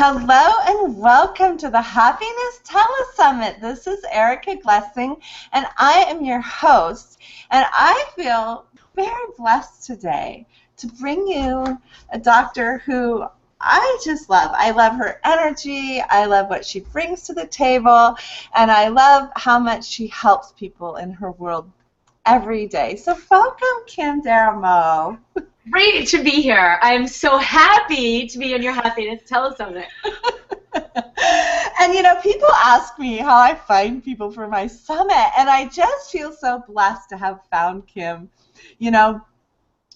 Hello and welcome to the Happiness Telesummit. This is Erica Glessing, and I am your host. And I feel very blessed today to bring you a doctor who I just love. I love her energy. I love what she brings to the table, and I love how much she helps people in her world every day. So welcome, Kim DEramo. Great to be here. I'm so happy to be on your Happiness Telesummit. And you know, people ask me how I find people for my summit, and I just feel so blessed to have found Kim. You know,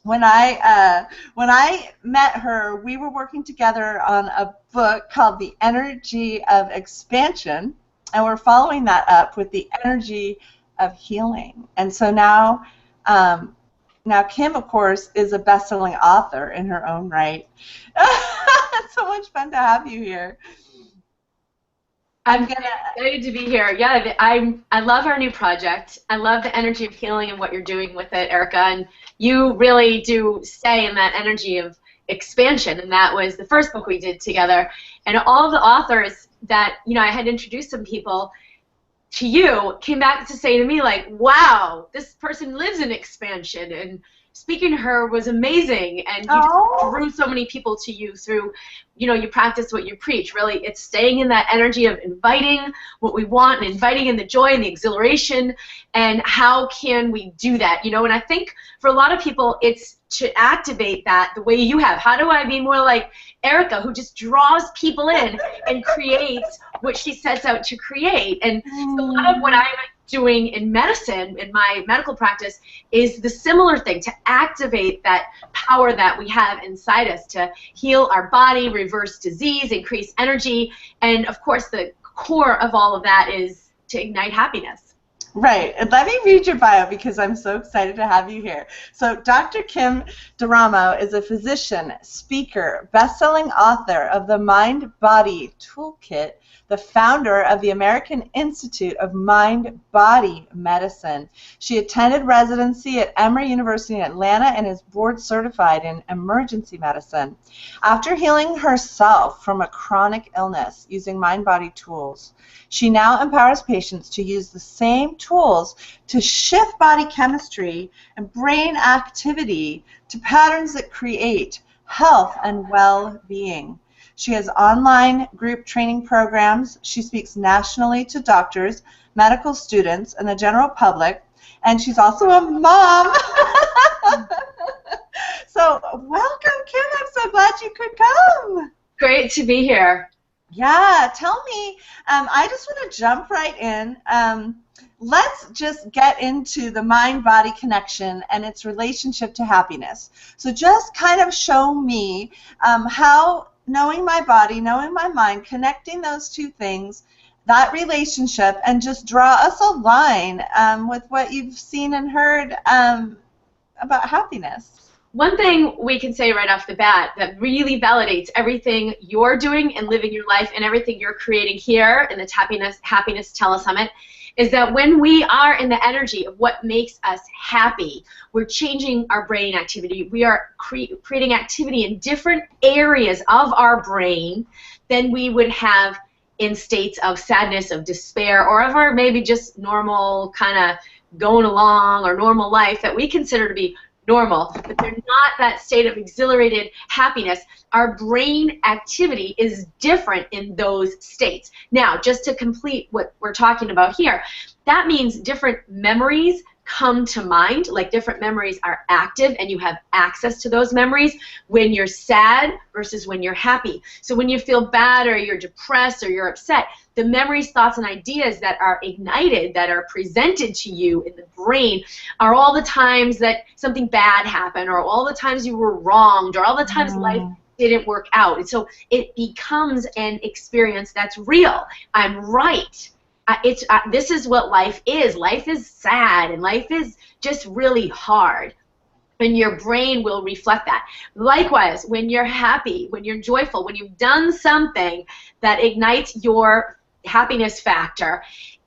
when I met her, we were working together on a book called The Energy of Expansion, and we're following that up with the energy of healing. And so now Kim, of course, is a best-selling author in her own right. It's so much fun to have you here. I'm excited to be here. Yeah, I love our new project. I love the energy of healing and what you're doing with it, Erica. And you really do stay in that energy of expansion. And that was the first book we did together. And all of the authors that, I had introduced some people to you came back to say to me, like, wow, this person lives in expansion, and speaking to her was amazing, and you just drew so many people to you through, you practice what you preach. Really, it's staying in that energy of inviting what we want and inviting in the joy and the exhilaration, and how can we do that, and I think for a lot of people it's to activate that the way you have. How do I be more like Erica, who just draws people in and creates what she sets out to create? And a lot of what I'm doing in medicine, in my medical practice, is the similar thing, to activate that power that we have inside us to heal our body, reverse disease, increase energy, and of course the core of all of that is to ignite happiness. Right. And let me read your bio because I'm so excited to have you here. So Dr. Kim DEramo is a physician, speaker, best-selling author of the MindBody Toolkit, the founder of the American Institute of Mind-Body Medicine. She attended residency at Emory University in Atlanta and is board certified in emergency medicine. After healing herself from a chronic illness using MindBody tools, she now empowers patients to use the same tools to shift body chemistry and brain activity to patterns that create health and well-being. She has online group training programs. She speaks nationally to doctors, medical students, and the general public, and she's also a mom. So welcome, Kim. I'm so glad you could come. Great to be here. Yeah, tell me, I just want to jump right in. Let's just get into the mind-body connection and its relationship to happiness. So just kind of show me how knowing my body, knowing my mind, connecting those two things, that relationship, and just draw us a line with what you've seen and heard about happiness. One thing we can say right off the bat that really validates everything you're doing and living your life and everything you're creating here in the Happiness Telesummit is that when we are in the energy of what makes us happy, we're changing our brain activity. We are creating activity in different areas of our brain than we would have in states of sadness, of despair, or of our maybe just normal kind of going along or normal life that we consider to be normal, but they're not that state of exhilarated happiness. Our brain activity is different in those states. Now, just to complete what we're talking about here, that means different memories come to mind, like different memories are active and you have access to those memories when you're sad versus when you're happy. So when you feel bad or you're depressed or you're upset, the memories, thoughts, and ideas that are ignited, that are presented to you in the brain are all the times that something bad happened, or all the times you were wronged, or all the times life didn't work out. And so it becomes an experience that's real. I'm right. This is what life is. Life is sad, and life is just really hard. And your brain will reflect that. Likewise, when you're happy, when you're joyful, when you've done something that ignites your happiness factor,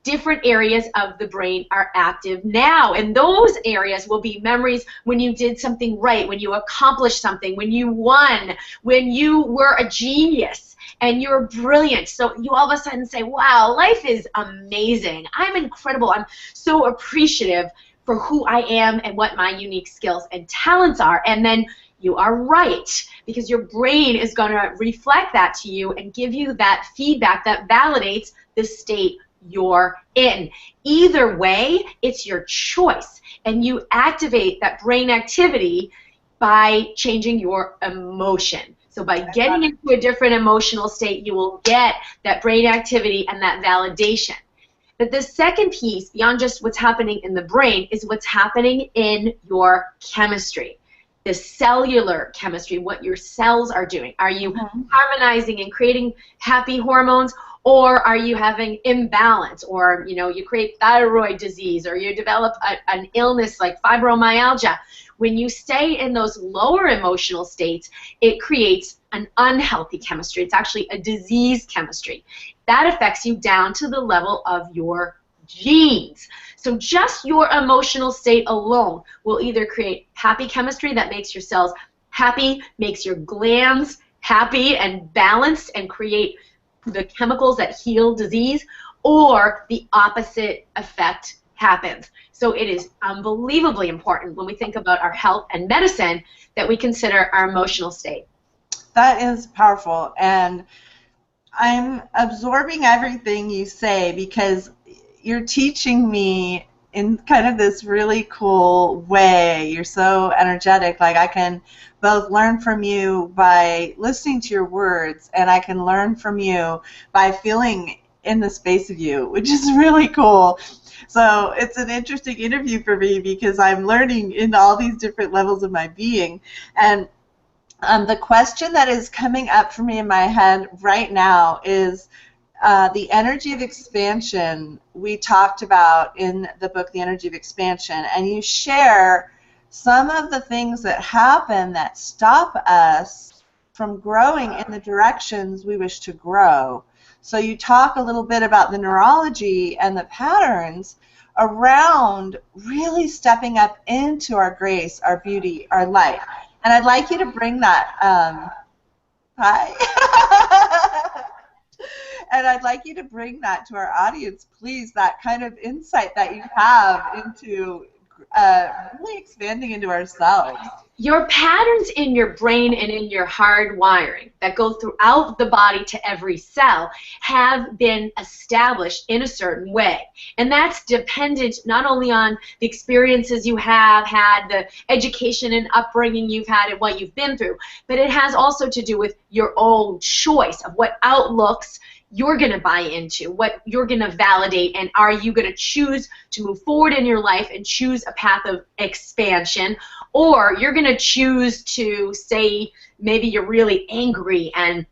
different areas of the brain are active now. And those areas will be memories when you did something right, when you accomplished something, when you won, when you were a genius and you're brilliant. So you all of a sudden say, wow, life is amazing. I'm incredible. I'm so appreciative for who I am and what my unique skills and talents are. And then you are right, because your brain is going to reflect that to you and give you that feedback that validates the state you're in. Either way, it's your choice, and you activate that brain activity by changing your emotion. So by getting into a different emotional state, you will get that brain activity and that validation. But the second piece, beyond just what's happening in the brain, is what's happening in your chemistry. The cellular chemistry, what your cells are doing. Are you harmonizing and creating happy hormones, or are you having imbalance, or you create thyroid disease, or you develop an illness like fibromyalgia? When you stay in those lower emotional states, it creates an unhealthy chemistry. It's actually a disease chemistry. That affects you down to the level of your genes. So just your emotional state alone will either create happy chemistry that makes your cells happy, makes your glands happy and balanced and create the chemicals that heal disease, or the opposite effect happens. So it is unbelievably important when we think about our health and medicine that we consider our emotional state. That is powerful, and I'm absorbing everything you say because you're teaching me in kind of this really cool way. You're so energetic. Like, I can both learn from you by listening to your words, and I can learn from you by feeling in the space of you, which is really cool. So it's an interesting interview for me because I'm learning in all these different levels of my being. And the question that is coming up for me in my head right now is the energy of expansion we talked about in the book, The Energy of Expansion, and you share some of the things that happen that stop us from growing in the directions we wish to grow. So you talk a little bit about the neurology and the patterns around really stepping up into our grace, our beauty, our light. And I'd like you to bring that, hi. And I'd like you to bring that to our audience, please, that kind of insight that you have into really expanding into ourselves. Your patterns in your brain and in your hard wiring that go throughout the body to every cell have been established in a certain way. And that's dependent not only on the experiences you have had, the education and upbringing you've had, and what you've been through, but it has also to do with your own choice of what outlooks you're going to buy into, what you're going to validate, and are you going to choose to move forward in your life and choose a path of expansion, or you're going to choose to say maybe you're really angry and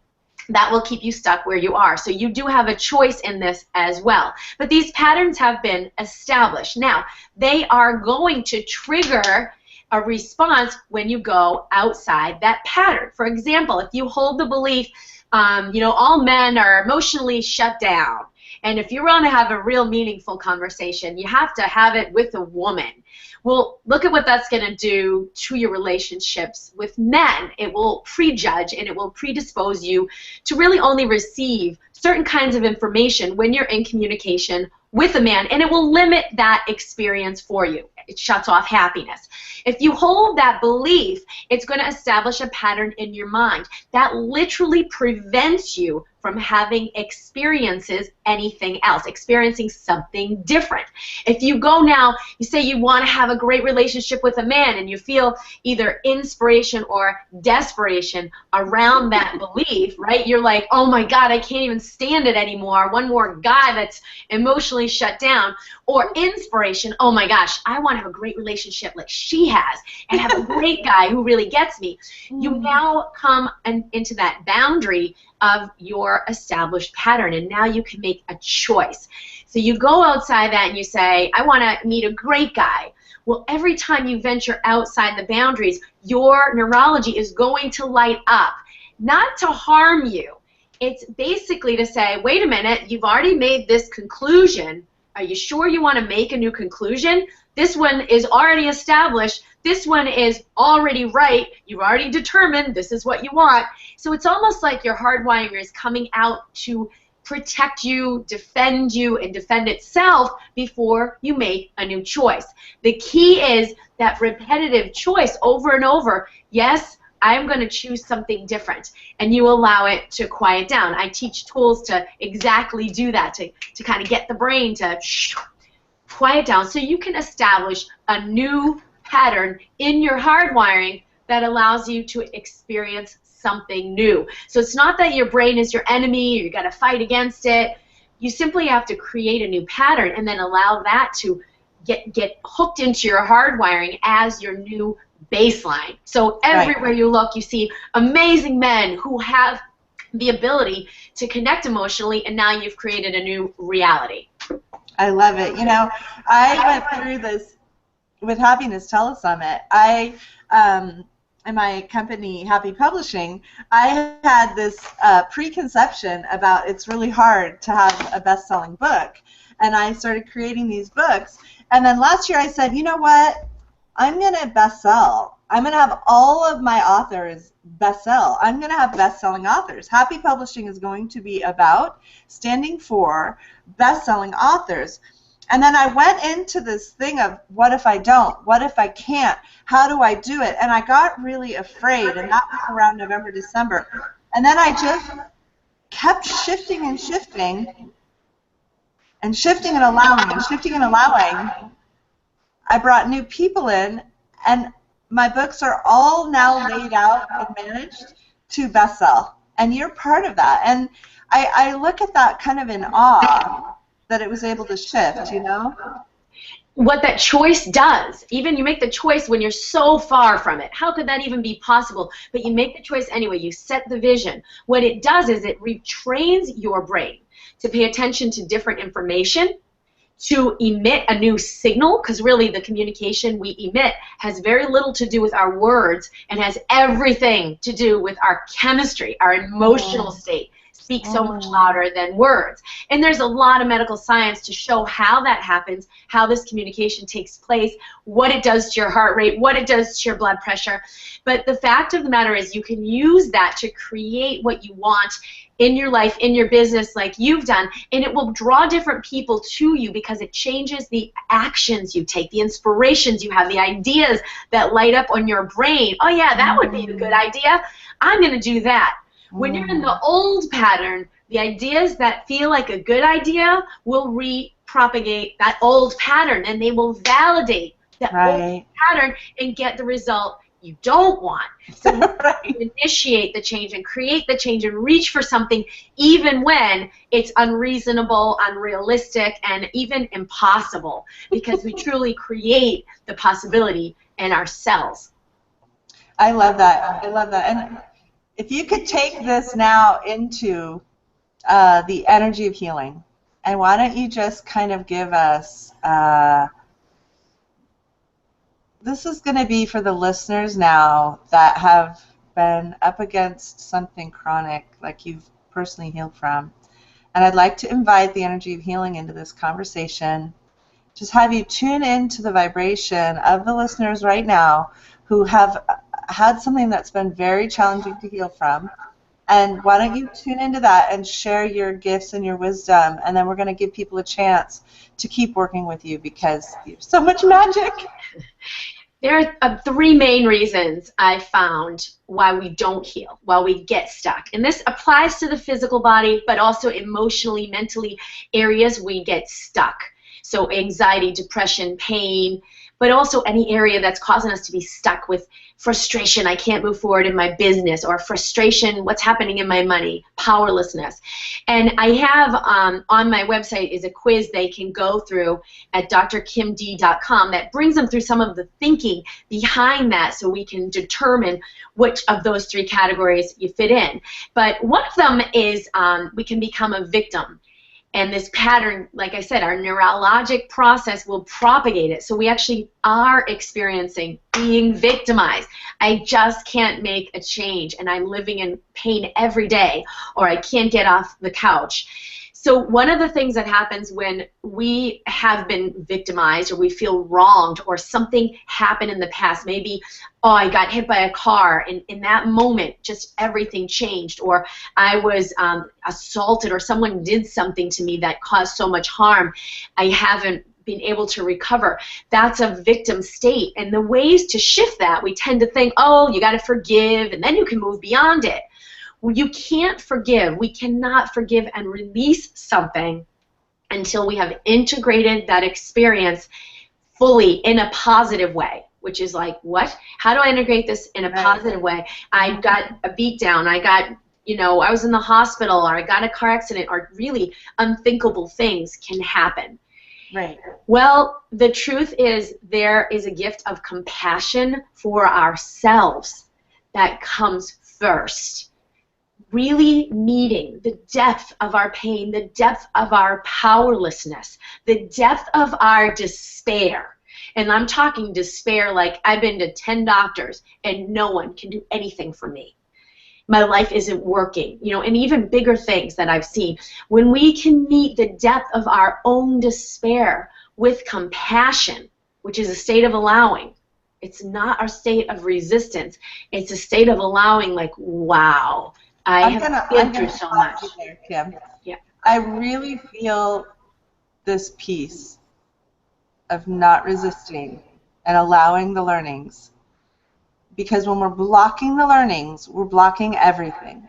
that will keep you stuck where you are. So you do have a choice in this as well. But these patterns have been established. Now, they are going to trigger a response when you go outside that pattern. For example, if you hold the belief all men are emotionally shut down. And if you want to have a real meaningful conversation, you have to have it with a woman. Well, look at what that's going to do to your relationships with men. It will prejudge and it will predispose you to really only receive certain kinds of information when you're in communication with a man, and it will limit that experience for you. It shuts off happiness. If you hold that belief, it's going to establish a pattern in your mind that literally prevents you from having experiences anything else, experiencing something different. If you go now, you say you want to have a great relationship with a man and you feel either inspiration or desperation around that belief, right? You're like, oh my God, I can't even stand it anymore. One more guy that's emotionally shut down. Or inspiration, oh my gosh, I want to have a great relationship like she has and have a great guy who really gets me. You now come into that boundary of your established pattern, and now you can make a choice. So you go outside that and you say, I want to meet a great guy. Well, every time you venture outside the boundaries, your neurology is going to light up, not to harm you. It's basically to say, wait a minute, you've already made this conclusion, Are you sure you want to make a new conclusion? This one is already established. This one is already right. You've already determined this is what you want. So it's almost like your hardwiring is coming out to protect you, defend you, and defend itself before you make a new choice. The key is that repetitive choice over and over. Yes, I'm going to choose something different, and you allow it to quiet down. I teach tools to exactly do that, to kind of get the brain to quiet down so you can establish a new pattern in your hardwiring that allows you to experience something new. So it's not that your brain is your enemy or you got to fight against it. You simply have to create a new pattern and then allow that to get hooked into your hardwiring as your new baseline. So everywhere you look, you see amazing men who have the ability to connect emotionally, and now you've created a new reality. I love it. You know, I went through this with Happiness Telesummit. In my company, Happy Publishing, I had this preconception about it's really hard to have a best-selling book, and I started creating these books. And then last year I said, you know what? I'm going to best-sell. I'm going to have all of my authors best-sell. I'm going to have best-selling authors. Happy Publishing is going to be about standing for best-selling authors. And then I went into this thing of, what if I don't? What if I can't? How do I do it? And I got really afraid, and that was around November, December. And then I just kept shifting and shifting, and shifting and allowing, and shifting and allowing. I brought new people in, and my books are all now laid out and managed to best-sell. And you're part of that. And I look at that kind of in awe, that it was able to shift, you know? What that choice does, even you make the choice when you're so far from it. How could that even be possible? But you make the choice anyway. You set the vision. What it does is it retrains your brain to pay attention to different information, to emit a new signal, because really the communication we emit has very little to do with our words and has everything to do with our chemistry, our emotional state. Speak so much louder than words. And there's a lot of medical science to show how that happens, how this communication takes place, what it does to your heart rate, what it does to your blood pressure. But the fact of the matter is you can use that to create what you want in your life, in your business, like you've done, and it will draw different people to you because it changes the actions you take, the inspirations you have, the ideas that light up on your brain. Oh yeah, that would be a good idea. I'm going to do that. When you're in the old pattern, the ideas that feel like a good idea will re-propagate that old pattern, and they will validate that old pattern and get the result you don't want. So you initiate the change and create the change and reach for something even when it's unreasonable, unrealistic, and even impossible, because we truly create the possibility in ourselves. I love that. I love that. And if you could take this now into the energy of healing, and why don't you just kind of give us, this is going to be for the listeners now that have been up against something chronic, like you've personally healed from. And I'd like to invite the energy of healing into this conversation. Just have you tune into the vibration of the listeners right now who have had something that's been very challenging to heal from, and why don't you tune into that and share your gifts and your wisdom, and then we're going to give people a chance to keep working with you because you're so much magic. There are three main reasons I found why we don't heal, why we get stuck. And this applies to the physical body, but also emotionally, mentally, areas we get stuck. So anxiety, depression, pain, but also any area that's causing us to be stuck with frustration, I can't move forward in my business, or frustration, what's happening in my money, powerlessness. And I have on my website is a quiz they can go through at drkimd.com that brings them through some of the thinking behind that so we can determine which of those three categories you fit in. But one of them is we can become a victim. And this pattern, like I said, our neurologic process will propagate it. So we actually are experiencing being victimized. I just can't make a change, and I'm living in pain every day, or I can't get off the couch. So one of the things that happens when we have been victimized or we feel wronged or something happened in the past, maybe, oh, I got hit by a car, and in that moment just everything changed, or I was assaulted, or someone did something to me that caused so much harm, I haven't been able to recover. That's a victim state. And the ways to shift that, we tend to think, oh, you got to forgive, and then you can move beyond it. Well, you can't forgive. We cannot forgive and release something until we have integrated that experience fully in a positive way, which is like, what? How do I integrate this in a positive way? I got a beat down. I got, I was in the hospital, or I got a car accident, or really unthinkable things can happen. Right. Well, the truth is there is a gift of compassion for ourselves that comes first. Really meeting the depth of our pain, the depth of our powerlessness, the depth of our despair. And I'm talking despair like I've been to 10 doctors and no one can do anything for me. My life isn't working, and even bigger things that I've seen. When we can meet the depth of our own despair with compassion, which is a state of allowing, it's not a state of resistance, it's a state of allowing, like, wow, I have been through so much. There, Kim. Yeah. I really feel this piece of not resisting and allowing the learnings. Because when we're blocking the learnings, we're blocking everything.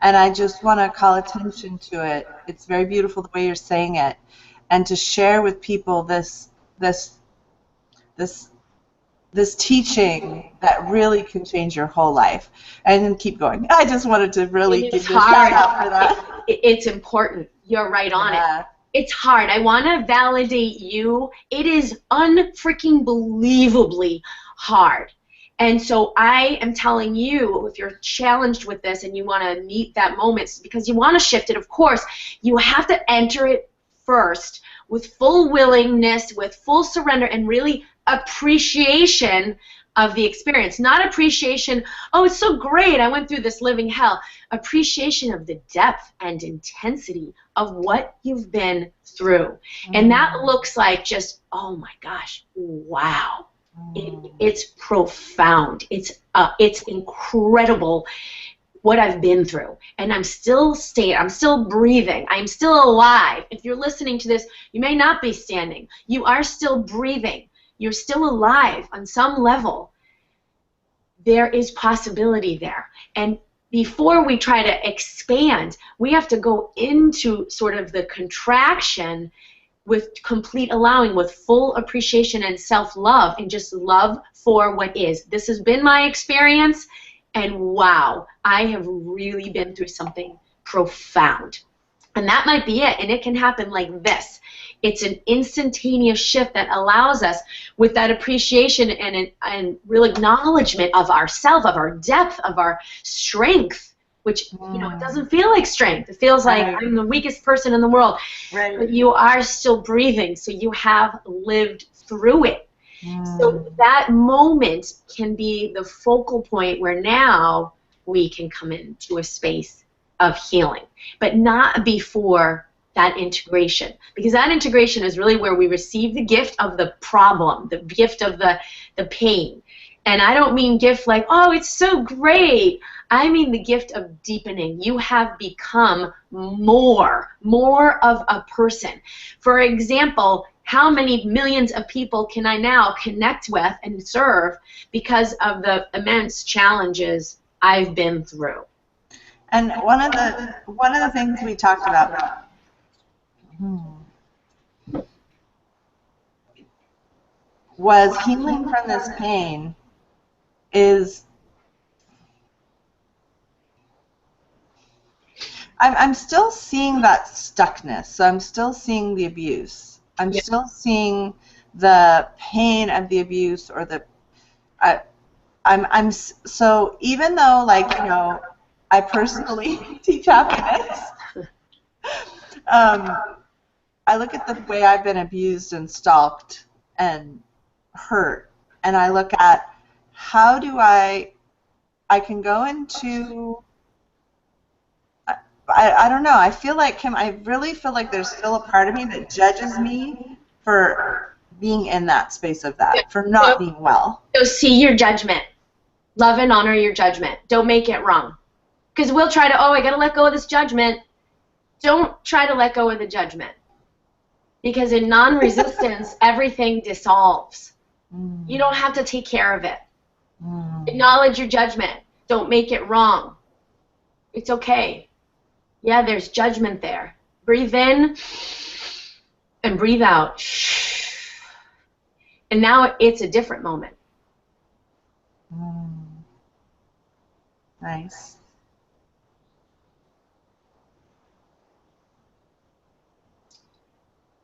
And I just want to call attention to it. It's very beautiful the way you're saying it. And to share with people this teaching that really can change your whole life. And then keep going. I just wanted to really give you a shout out for that. It's important. You're right on it. It's hard. I want to validate you. It is unfreaking believably hard. And so I am telling you, if you're challenged with this and you want to meet that moment, because you want to shift it, of course, you have to enter it first with full willingness, with full surrender, and really appreciation of the experience. Not appreciation, oh, it's so great, I went through this living hell. Appreciation of the depth and intensity of what you've been through. And that looks like just, oh my gosh, wow. It's profound. It's incredible what I've been through, and I'm still breathing. I'm still alive. If you're listening to this, you may not be standing. You are still breathing. You're still alive on some level. There is possibility there, and before we try to expand, we have to go into sort of the contraction with complete allowing, with full appreciation and self-love, and just love for what is. This has been my experience, and wow, I have really been through something profound. And that might be it, and it can happen like this. It's an instantaneous shift that allows us, with that appreciation and real acknowledgement of ourself, of our depth, of our strength, which, it doesn't feel like strength. It feels like I'm the weakest person in the world. Right. But you are still breathing, so you have lived through it. So that moment can be the focal point where now we can come into a space of healing, but not before that integration. Because that integration is really where we receive the gift of the problem, the gift of the pain. And I don't mean gift like, oh, it's so great. I mean the gift of deepening. You have become more of a person. For example, how many millions of people can I now connect with and serve because of the immense challenges I've been through? And one of the things we talked about was healing from this pain is I'm still seeing that stuckness. So I'm still seeing the abuse. I'm still seeing the pain of the abuse, or so even though, like, I personally teach happiness, I look at the way I've been abused and stalked and hurt, and I look at how do I can go into I don't know. I feel like, Kim, I really feel like there's still a part of me that judges me for being in that space of that, for not being well. So see your judgment. Love and honor your judgment. Don't make it wrong. Because we'll try to, I got to let go of this judgment. Don't try to let go of the judgment. Because in non-resistance, everything dissolves. You don't have to take care of it. Acknowledge your judgment. Don't make it wrong. It's okay. Yeah, there's judgment there. Breathe in and breathe out. And now it's a different moment. Nice.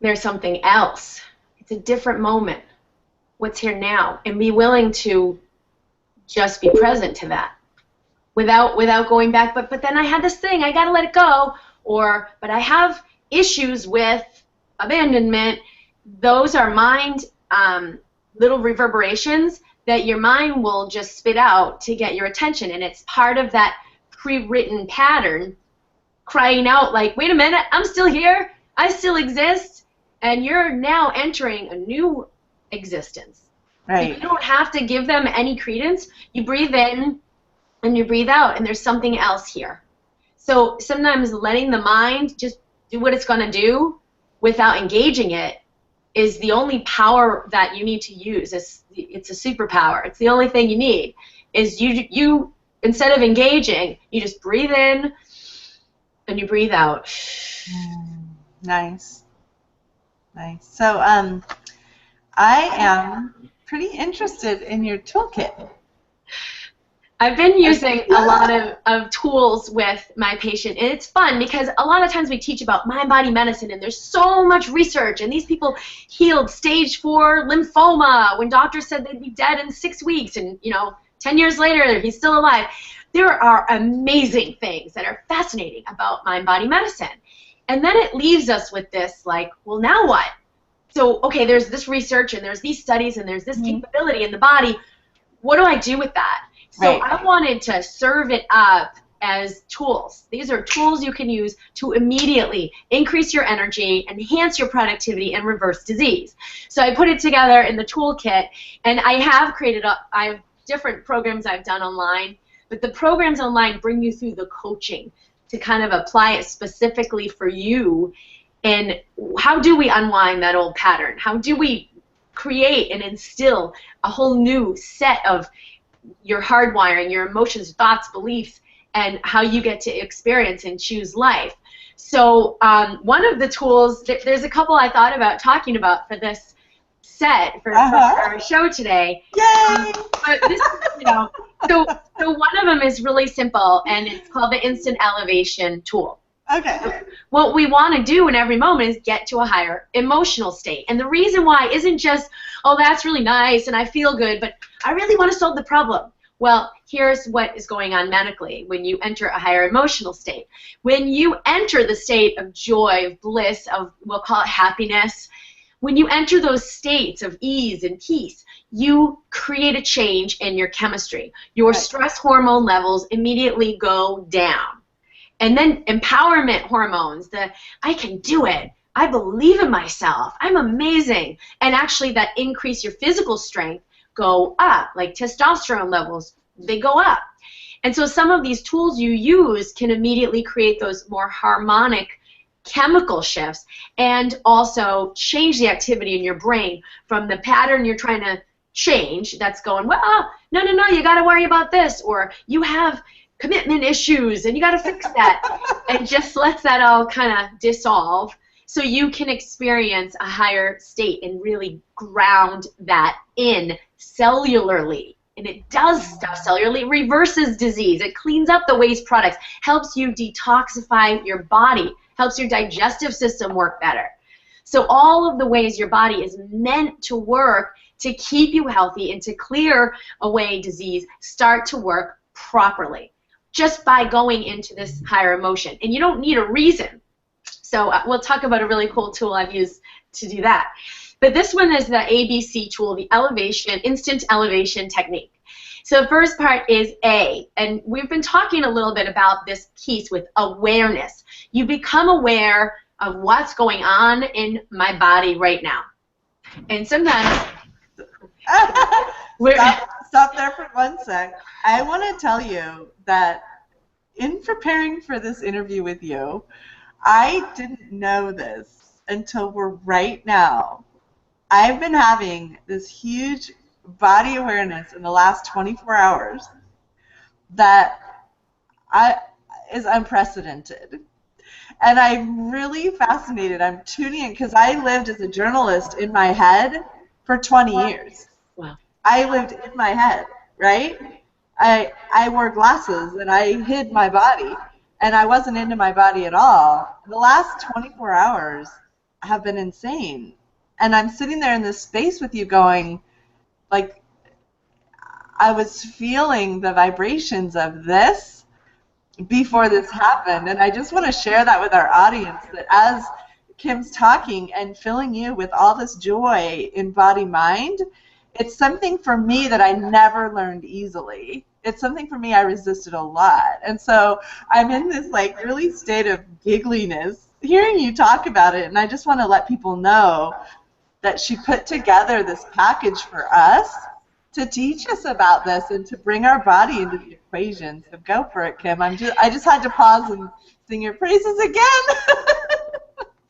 There's something else. It's a different moment. What's here now? And be willing to just be present to that without going back. But then I had this thing. I got to let it go. But I have issues with abandonment. Those are mind little reverberations that your mind will just spit out to get your attention. And it's part of that pre-written pattern crying out like, wait a minute, I'm still here. I still exist. And you're now entering a new existence. Right. You don't have to give them any credence. You breathe in and you breathe out, and there's something else here. So sometimes letting the mind just do what it's going to do without engaging it is the only power that you need to use. It's a superpower. It's the only thing you need. Is you instead of engaging, you just breathe in and you breathe out. Nice. Nice. So I am pretty interested in your toolkit. I've been using a lot of tools with my patient, and it's fun because a lot of times we teach about mind-body medicine, and there's so much research, and these people healed stage 4 lymphoma when doctors said they'd be dead in 6 weeks, and 10 years later he's still alive. There are amazing things that are fascinating about mind-body medicine. And then it leaves us with this, like, well, now what? So, okay, there's this research, and there's these studies, and there's this capability in the body. What do I do with that? So I wanted to serve it up as tools. These are tools you can use to immediately increase your energy, enhance your productivity, and reverse disease. So I put it together in the toolkit, and I have different programs I've done online, but the programs online bring you through the coaching to kind of apply it specifically for you. And how do we unwind that old pattern? How do we create and instill a whole new set of your hardwiring, your emotions, thoughts, beliefs, and how you get to experience and choose life? So one of the tools, there's a couple I thought about talking about for this set for our show today. Yay! But this, so one of them is really simple, and it's called the Instant Elevation Tool. Okay. What we want to do in every moment is get to a higher emotional state. And the reason why isn't just, oh, that's really nice and I feel good, but I really want to solve the problem. Well, here's what is going on medically when you enter a higher emotional state. When you enter the state of joy, of bliss, of, we'll call it happiness, when you enter those states of ease and peace, you create a change in your chemistry. Your stress hormone levels immediately go down. And then empowerment hormones, the I can do it, I believe in myself, I'm amazing, and actually that increase your physical strength go up, like testosterone levels, they go up. And so some of these tools you use can immediately create those more harmonic chemical shifts and also change the activity in your brain from the pattern you're trying to change that's going, well, no, you got to worry about this, or you have commitment issues and you got to fix that, and just lets that all kind of dissolve so you can experience a higher state and really ground that in cellularly. And it does stuff cellularly. It reverses disease. It cleans up the waste products, helps you detoxify your body, helps your digestive system work better. So all of the ways your body is meant to work to keep you healthy and to clear away disease start to work properly just by going into this higher emotion. And you don't need a reason. So we'll talk about a really cool tool I've used to do that. But this one is the ABC tool, the instant elevation technique. So the first part is A, and we've been talking a little bit about this piece with awareness. You become aware of what's going on in my body right now. And sometimes... Stop there for 1 sec. I want to tell you that in preparing for this interview with you, I didn't know this until right now. I've been having this huge body awareness in the last 24 hours that is unprecedented. And I'm really fascinated. I'm tuning in because I lived as a journalist in my head for 20 years. Wow. I lived in my head, right? I wore glasses and I hid my body, and I wasn't into my body at all. The last 24 hours have been insane. And I'm sitting there in this space with you going, like, I was feeling the vibrations of this before this happened. And I just want to share that with our audience, that as Kim's talking and filling you with all this joy in body-mind, it's something for me that I never learned easily. It's something for me I resisted a lot. And so I'm in this like really state of giggliness hearing you talk about it, and I just want to let people know that she put together this package for us to teach us about this and to bring our body into the equation. So go for it, Kim. I just had to pause and sing your praises again.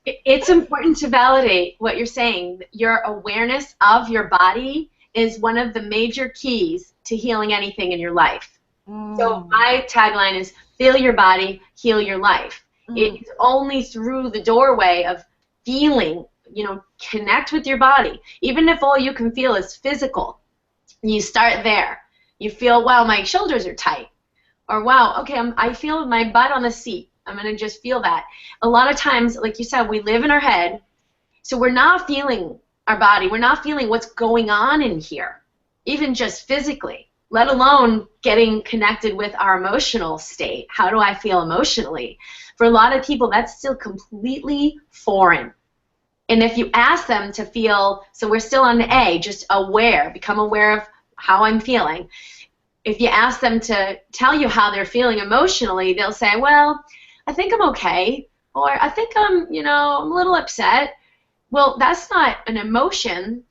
It's important to validate what you're saying. Your awareness of your body is one of the major keys to healing anything in your life. So my tagline is, feel your body, heal your life. It's only through the doorway of feeling, connect with your body. Even if all you can feel is physical, you start there. You feel, wow, my shoulders are tight. Or, wow, okay, I feel my butt on the seat. I'm going to just feel that. A lot of times, like you said, we live in our head, so we're not feeling our body. We're not feeling what's going on in here, even just physically, let alone getting connected with our emotional state. How do I feel emotionally? For a lot of people, that's still completely foreign. And if you ask them to feel, so we're still on the A, just aware, become aware of how I'm feeling. If you ask them to tell you how they're feeling emotionally, they'll say, well, I think I'm okay, or I think I'm a little upset. Well, that's not an emotion,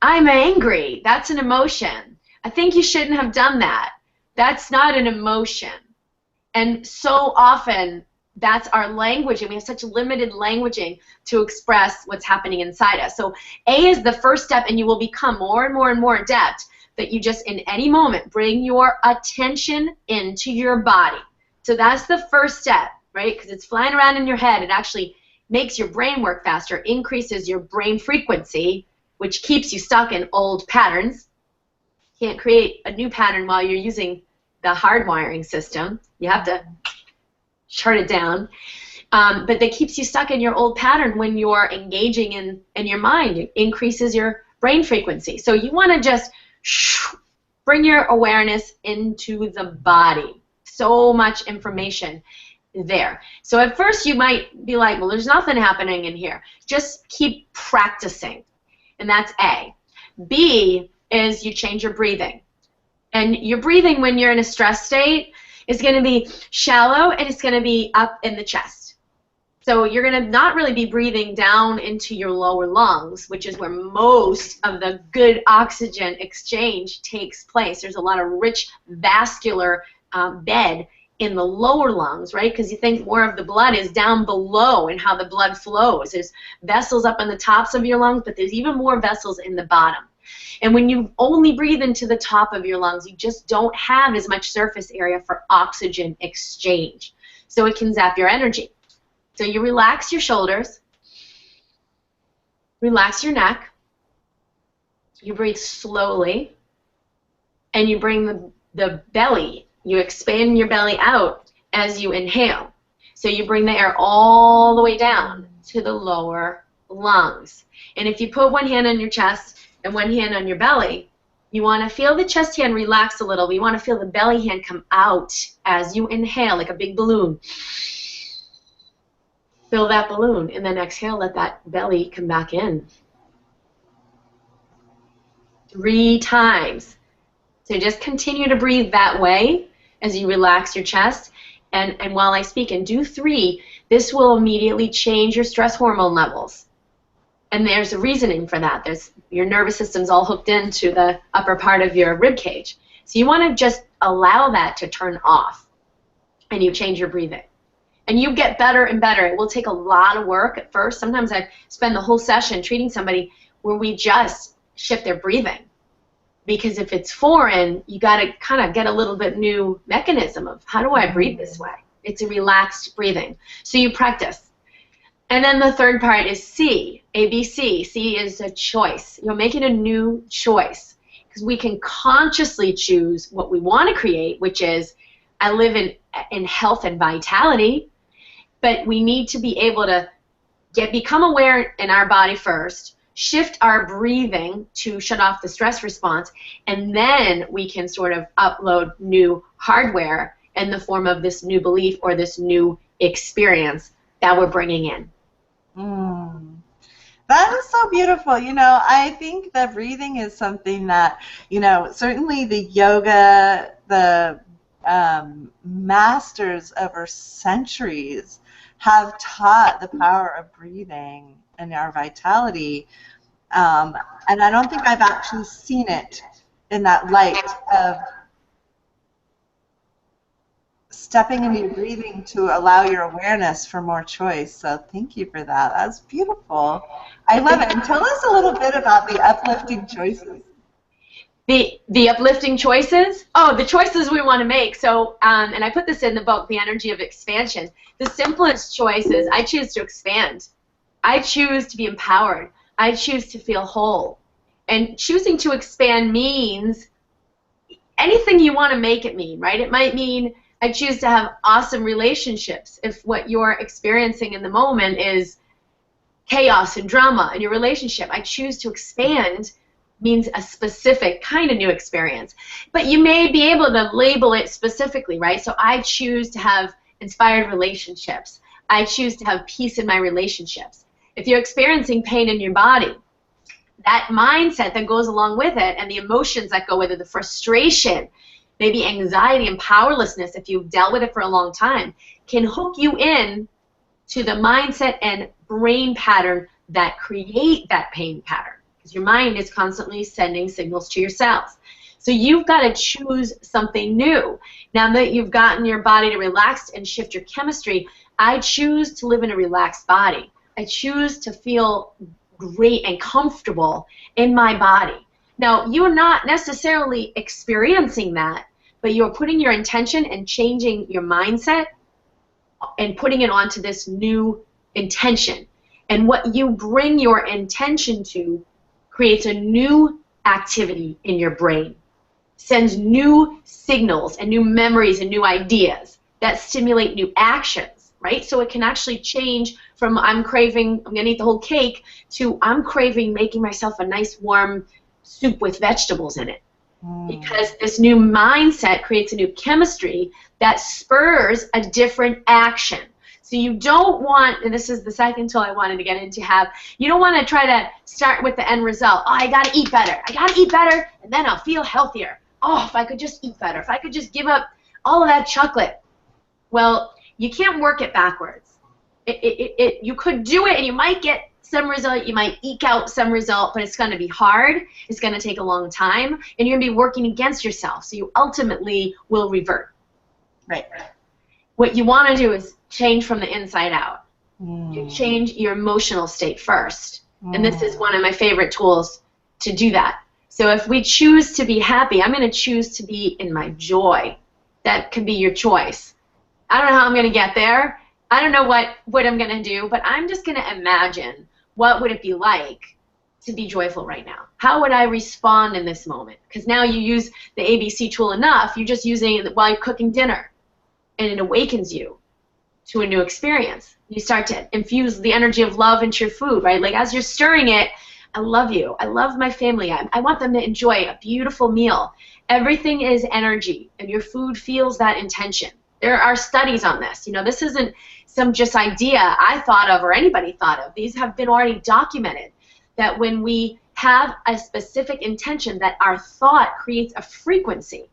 I'm angry. That's an emotion. I think you shouldn't have done that. That's not an emotion. And so often, that's our language, and we have such limited languaging to express what's happening inside us. So A is the first step, and you will become more and more and more adept that you just, in any moment, bring your attention into your body. So that's the first step, right? Because it's flying around in your head. It actually makes your brain work faster, increases your brain frequency, which keeps you stuck in old patterns. You can't create a new pattern while you're using the hardwiring system. You have to shut it down. But that keeps you stuck in your old pattern when you're engaging in your mind. It increases your brain frequency. So you want to just bring your awareness into the body. So much information there. So at first you might be like, well, there's nothing happening in here. Just keep practicing. And that's A. B is you change your breathing. And your breathing when you're in a stress state is going to be shallow, and it's going to be up in the chest. So you're going to not really be breathing down into your lower lungs, which is where most of the good oxygen exchange takes place. There's a lot of rich vascular bed in the lower lungs, right? Because you think more of the blood is down below and how the blood flows. There's vessels up in the tops of your lungs, but there's even more vessels in the bottom. And when you only breathe into the top of your lungs, you just don't have as much surface area for oxygen exchange. So it can zap your energy. So you relax your shoulders, relax your neck, you breathe slowly, and you bring the belly, you expand your belly out as you inhale. So you bring the air all the way down to the lower lungs. And if you put one hand on your chest and one hand on your belly, you want to feel the chest hand relax a little. We want to feel the belly hand come out as you inhale, like a big balloon. Fill that balloon, and then exhale, let that belly come back in. 3 times. So just continue to breathe that way as you relax your chest. And while I speak, and do 3, this will immediately change your stress hormone levels. And there's a reasoning for that. Your nervous system's all hooked into the upper part of your rib cage. So you want to just allow that to turn off, and you change your breathing. And you get better and better. It will take a lot of work at first. Sometimes I spend the whole session treating somebody where we just shift their breathing. Because if it's foreign, you got to kind of get a little bit new mechanism of how do I breathe this way? It's a relaxed breathing. So you practice. And then the third part is C, ABC. C is a choice. You're making a new choice. Because we can consciously choose what we want to create, which is I live in health and vitality, but we need to be able to become aware in our body first, shift our breathing to shut off the stress response, and then we can sort of upload new hardware in the form of this new belief or this new experience that we're bringing in. That is so beautiful. You know, I think that breathing is something that, you know, certainly the yoga, the masters over centuries have taught the power of breathing and our vitality. And I don't think I've actually seen it in that light of stepping into your breathing to allow your awareness for more choice. So thank you for that. That's beautiful. I love it. And tell us a little bit about the uplifting choices. The uplifting choices? Oh, the choices we want to make. So, and I put this in the book, The Energy of Expansion. The simplest choice is I choose to expand. I choose to be empowered. I choose to feel whole. And choosing to expand means anything you want to make it mean, right? It might mean I choose to have awesome relationships. If what you're experiencing in the moment is chaos and drama in your relationship, I choose to expand means a specific kind of new experience. But you may be able to label it specifically, right? So I choose to have inspired relationships. I choose to have peace in my relationships. If you're experiencing pain in your body, that mindset that goes along with it and the emotions that go with it, the frustration, maybe anxiety and powerlessness, if you've dealt with it for a long time, can hook you in to the mindset and brain pattern that create that pain pattern. Because your mind is constantly sending signals to your cells. So you've got to choose something new. Now that you've gotten your body to relax and shift your chemistry, I choose to live in a relaxed body. I choose to feel great and comfortable in my body. Now, you're not necessarily experiencing that, but you're putting your intention and changing your mindset and putting it onto this new intention. And what you bring your intention to creates a new activity in your brain, sends new signals and new memories and new ideas that stimulate new actions, right? So it can actually change from I'm craving, I'm going to eat the whole cake, to I'm craving making myself a nice warm soup with vegetables in it. Because this new mindset creates a new chemistry that spurs a different action. So you don't want, and this is the second tool I wanted to get into, you don't want to try to start with the end result. Oh, I got to eat better. I got to eat better, and then I'll feel healthier. Oh, if I could just eat better. If I could just give up all of that chocolate. Well, you can't work it backwards. You could do it, and you might get some result. You might eke out some result, but it's going to be hard. It's going to take a long time, and you're going to be working against yourself. So you ultimately will revert. Right. What you want to do is change from the inside out. You change your emotional state first. And this is one of my favorite tools to do that. So if we choose to be happy, I'm going to choose to be in my joy. That could be your choice. I don't know how I'm going to get there. I don't know what I'm going to do, but I'm just going to imagine what would it be like to be joyful right now. How would I respond in this moment? Because now you use the ABC tool enough, you're just using it while you're cooking dinner, and it awakens you to a new experience. You start to infuse the energy of love into your food, right? Like as you're stirring it, I love you. I love my family. I want them to enjoy a beautiful meal. Everything is energy, and your food feels that intention. There are studies on this. You know, this isn't some just idea I thought of or anybody thought of. These have been already documented that when we have a specific intention that our thought creates a frequency.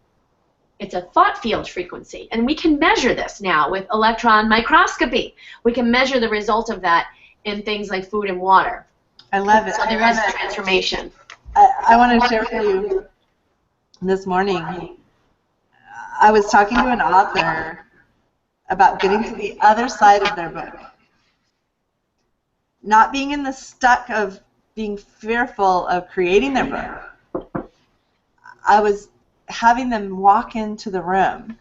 It's a thought field frequency. And we can measure this now with electron microscopy. We can measure the result of that in things like food and water. I love it. So there is transformation. I want to share with you this morning. I was talking to an author about getting to the other side of their book. Not being in the stuck of being fearful of creating their book. I was having them walk into the room.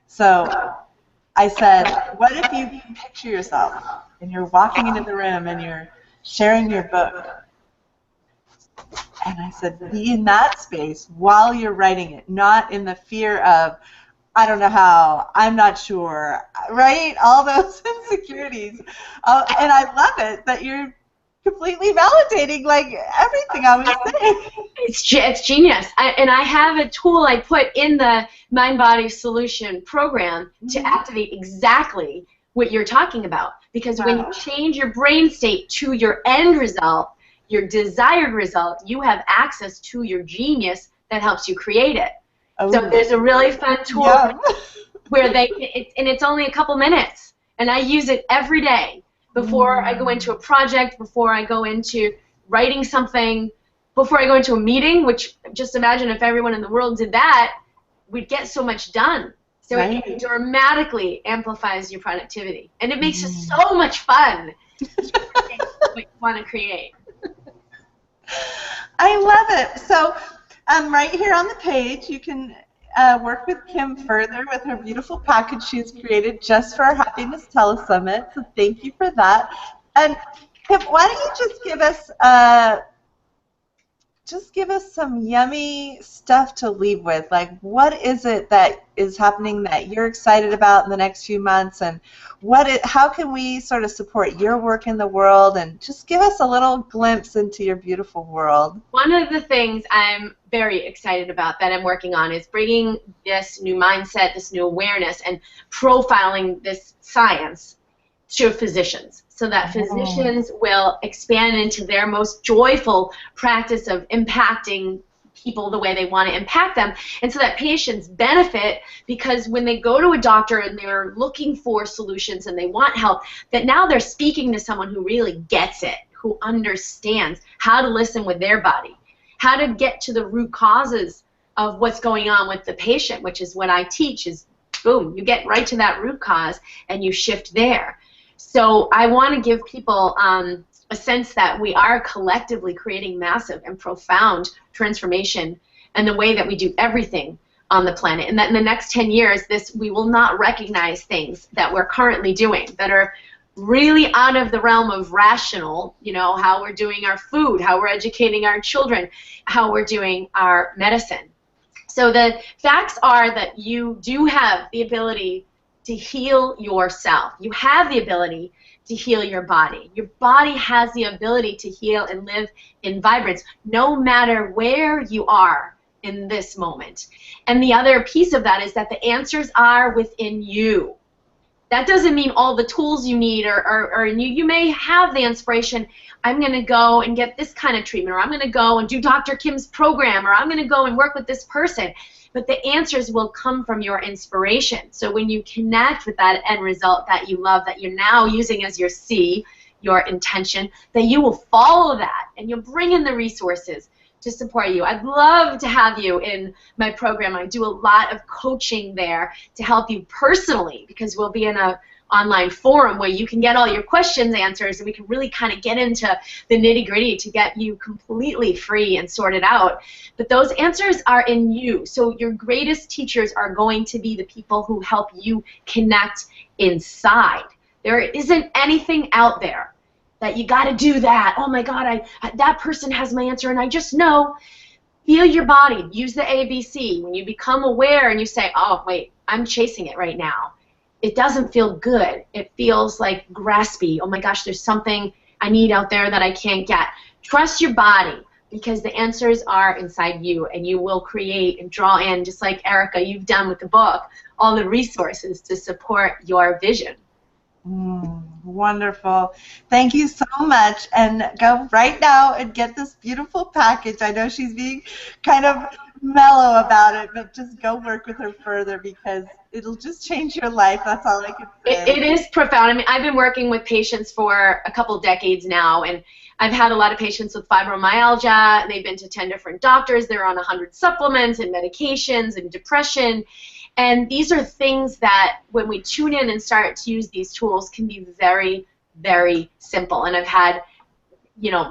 So I said, what if you picture yourself and you're walking into the room and you're sharing your book? And I said, be in that space while you're writing it, not in the fear of, I don't know how, I'm not sure, right? All those insecurities. And I love it that you're completely validating like everything I was saying. It's genius. And I have a tool I put in the MindBody Solution program to activate exactly what you're talking about. Because when you change your brain state to your end result, your desired result, you have access to your genius that helps you create it. Oh. So there's a really fun tool where it's only a couple minutes, and I use it every day before I go into a project, before I go into writing something, before I go into a meeting, which just imagine if everyone in the world did that, we'd get so much done. So it dramatically amplifies your productivity, and it makes it so much fun what you want to create. I love it. So right here on the page, you can work with Kim further with her beautiful package she's created just for our Happiness Telesummit. So thank you for that. And Kim, why don't you just give us some yummy stuff to leave with? Like, what is it that is happening that you're excited about in the next few months, and how can we sort of support your work in the world, and just give us a little glimpse into your beautiful world? One of the things I'm very excited about that I'm working on is bringing this new mindset, this new awareness, and profiling this science to physicians, so that physicians will expand into their most joyful practice of impacting people the way they want to impact them, and so that patients benefit, because when they go to a doctor and they're looking for solutions and they want help, that now they're speaking to someone who really gets it, who understands how to listen with their body, how to get to the root causes of what's going on with the patient, which is what I teach, is boom, you get right to that root cause and you shift there. So I want to give people a sense that we are collectively creating massive and profound transformation in the way that we do everything on the planet, and that in the next 10 years we will not recognize things that we're currently doing that are really out of the realm of rational, you know, how we're doing our food, how we're educating our children, how we're doing our medicine. So the facts are that you do have the ability to heal yourself. You have the ability to heal your body. Your body has the ability to heal and live in vibrance, no matter where you are in this moment. And the other piece of that is that the answers are within you. That doesn't mean all the tools you need are in you. You may have the inspiration, I'm going to go and get this kind of treatment, or I'm going to go and do Dr. Kim's program, or I'm going to go and work with this person. But the answers will come from your inspiration. So when you connect with that end result that you love, that you're now using as your C, your intention, that you will follow that and you'll bring in the resources to support you. I'd love to have you in my program. I do a lot of coaching there to help you personally, because we'll be in a online forum where you can get all your questions answers, and we can really kind of get into the nitty-gritty to get you completely free and sorted out. But those answers are in you. So your greatest teachers are going to be the people who help you connect inside. There isn't anything out there that you got to do that. Oh my God, that person has my answer, and I just know. Feel your body. Use the ABC. When you become aware and you say, oh wait, I'm chasing it right now, it doesn't feel good. It feels like graspy. Oh my gosh, there's something I need out there that I can't get. Trust your body, because the answers are inside you, and you will create and draw in, just like Erica, you've done with the book, all the resources to support your vision. Wonderful. Thank you so much. And go right now and get this beautiful package. I know she's being kind of mellow about it, but just go work with her further because it'll just change your life. That's all I can say. It is profound. I mean, I've been working with patients for a couple decades now, and I've had a lot of patients with fibromyalgia, and they've been to 10 different doctors. They're on 100 supplements and medications and depression. And these are things that when we tune in and start to use these tools can be very, very simple. And I've had,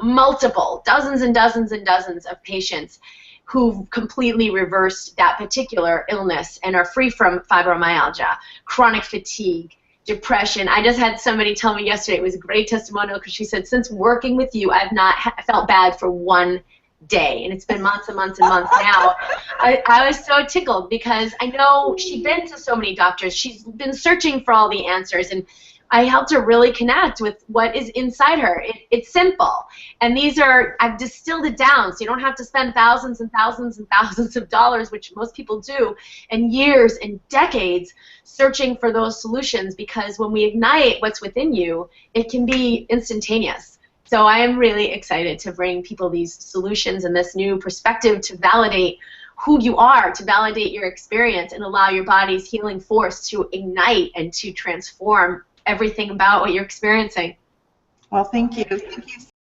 multiple, dozens and dozens and dozens of patients who've completely reversed that particular illness and are free from fibromyalgia, chronic fatigue, depression. I just had somebody tell me yesterday, it was a great testimonial because she said, since working with you, I've not felt bad for one day, and it's been months and months and months now. I was so tickled because I know she'd been to so many doctors. She's been searching for all the answers, and I helped her really connect with what is inside her. It's simple, and I've distilled it down so you don't have to spend thousands and thousands and thousands of dollars, which most people do, and years and decades searching for those solutions, because when we ignite what's within you, it can be instantaneous. So I am really excited to bring people these solutions and this new perspective to validate who you are, to validate your experience, and allow your body's healing force to ignite and to transform everything about what you're experiencing. Well, thank you. Thank you